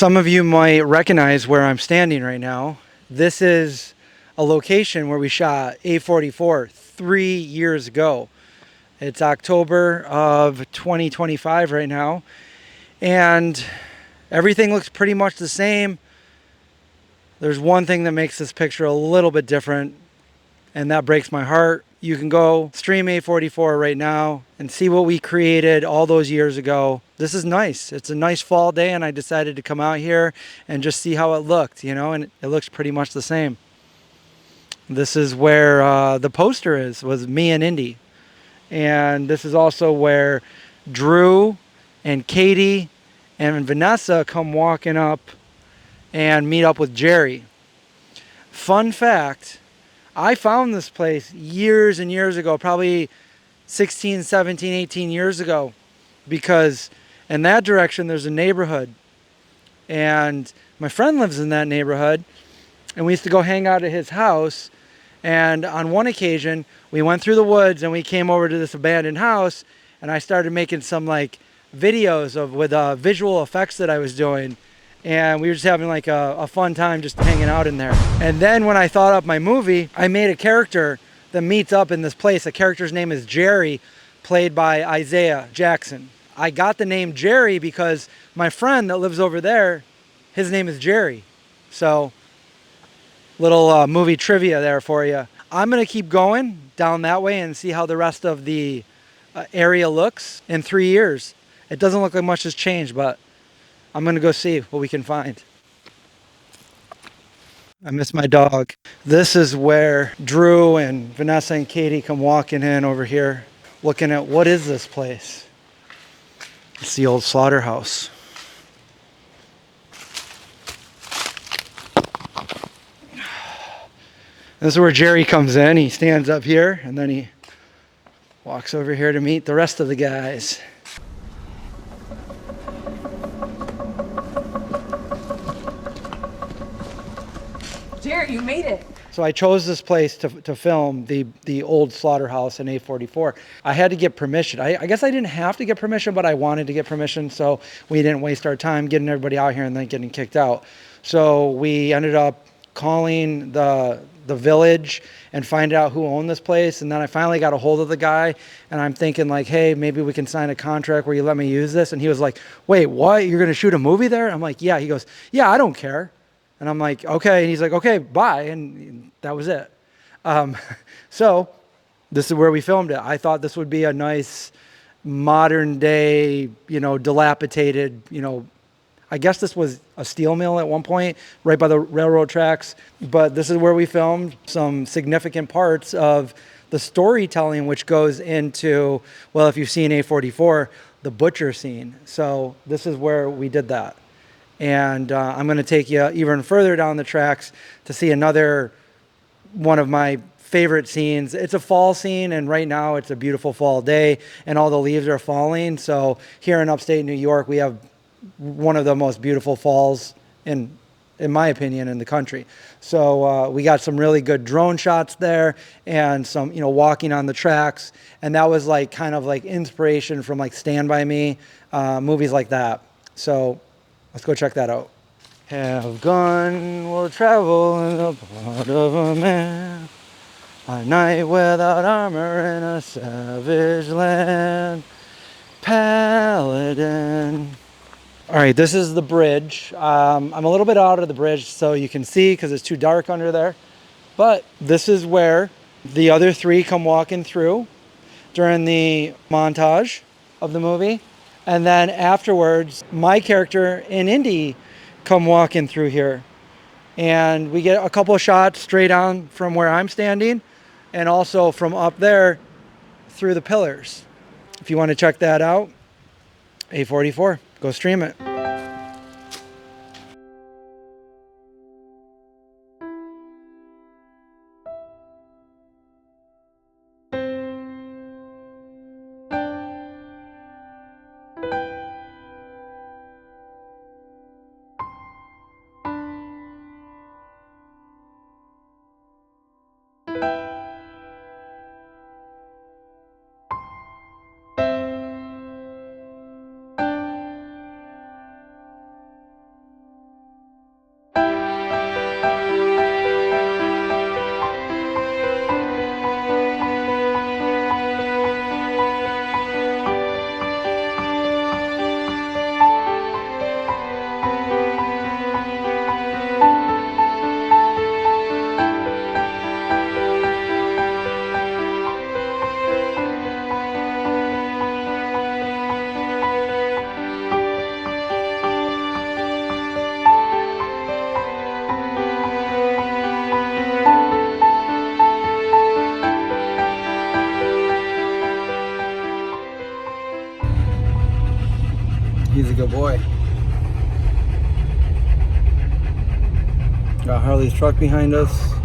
Some of you might recognize where I'm standing right now. This is a location where we shot A44 3 years ago. It's October of 2025 right now, and everything looks pretty much the same. There's one thing that makes this picture a little bit different, and that breaks my heart. You can go stream A44 right now and see what we created all those years ago. This is nice. It's a nice fall day, and I decided to come out here and just see how it looked, and it looks pretty much the same. This is where the poster was me and Indy. And this is also where Drew and Katie and Vanessa come walking up and meet up with Jerry. Fun fact, I found this place years and years ago, probably 16, 17, 18 years ago, because in that direction there's a neighborhood, and my friend lives in that neighborhood, and we used to go hang out at his house. And on one occasion we went through the woods and we came over to this abandoned house, and I started making some videos with visual effects that I was doing. And we were just having a fun time just hanging out in there. And then when I thought up my movie, I made a character that meets up in this place. The character's name is Jerry, played by Isaiah Jackson. I got the name Jerry because my friend that lives over there, his name is Jerry. So little movie trivia there for you. I'm gonna keep going down that way and see how the rest of the area looks in 3 years. It doesn't look like much has changed, but I'm gonna go see what we can find. I miss my dog. This is where Drew and Vanessa and Katie come walking in over here, looking at what is this place? It's the old slaughterhouse. This is where Jerry comes in. He stands up here and then he walks over here to meet the rest of the guys. Jerry, you made it. So I chose this place to film the old slaughterhouse in A44. I had to get permission. I guess I didn't have to get permission, but I wanted to get permission so we didn't waste our time getting everybody out here and then getting kicked out. So we ended up calling the village and find out who owned this place. And then I finally got a hold of the guy, and I'm thinking hey, maybe we can sign a contract where you let me use this. And he was like, wait, what? You're going to shoot a movie there? I'm like, yeah. He goes, yeah, I don't care. And I'm like, okay. And he's like, okay, bye. And that was it. So this is where we filmed it. I thought this would be a nice modern day, dilapidated, I guess this was a steel mill at one point, right by the railroad tracks. But this is where we filmed some significant parts of the storytelling, which goes into, well, if you've seen A44, the butcher scene. So this is where we did that. And I'm going to take you even further down the tracks to see another one of my favorite scenes. It's a fall scene, and right now it's a beautiful fall day, and all the leaves are falling. So here in upstate New York, we have one of the most beautiful falls in my opinion, in the country. So we got some really good drone shots there, and some, walking on the tracks. And that was kind of inspiration from Stand By Me, movies like that. So let's go check that out. Have gun will travel in the blood of a man, a knight without armor in a savage land, paladin. All right, this is the bridge. I'm a little bit out of the bridge so you can see because it's too dark under there. But this is where the other three come walking through during the montage of the movie. And then afterwards, my character and Indy come walking through here. And we get a couple of shots straight on from where I'm standing, and also from up there through the pillars. If you want to check that out, A44, go stream it. He's a good boy. Got Harley's truck behind us.